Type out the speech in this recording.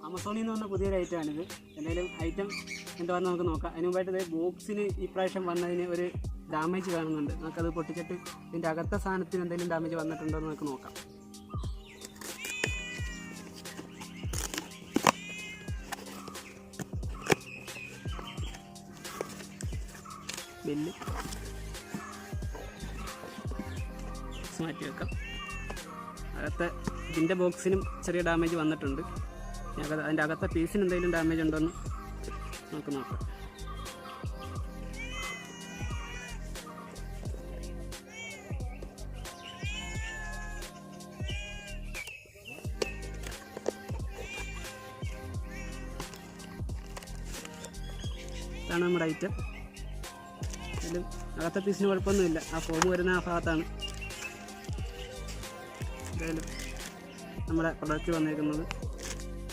ആമസോണിൽ നിന്ന് വന്ന പുതിയൊരു ഐറ്റമാണിത്. എന്തെങ്കിലും ഐറ്റം എന്താണെന്ന് നമുക്ക് നോക്കാം. അതിന് മുമ്പായിട്ട് ഇത് ബോക്സിന് ഈ പ്രാവശ്യം വന്നതിന് ഒരു ഡാമേജ് കാണുന്നുണ്ട്. നമുക്കത് പൊട്ടിച്ചിട്ട് ഇതിൻ്റെ അകത്തെ സാധനത്തിന് എന്തെങ്കിലും ഡാമേജ് വന്നിട്ടുണ്ടോ എന്ന് നമുക്ക് നോക്കാം. ബില്ല് മാറ്റി വെക്കാം. ഇതിൻ്റെ ബോക്സിനും ചെറിയ ഡാമേജ് വന്നിട്ടുണ്ട്. അതിൻ്റെ അകത്തെ പീസിന് എന്തെങ്കിലും ഡാമേജ് ഉണ്ടോയെന്ന് നമുക്ക് നോക്കാം. ഇതാണ് നമ്മുടെ ഐറ്റം. അതിലും അകത്തെ പീസിന് കുഴപ്പമൊന്നുമില്ല. ആ ഫോം വരുന്ന ആ ഭാഗത്താണ് എന്തായാലും നമ്മുടെ പ്രൊഡക്റ്റ് വന്നേക്കുന്നത്.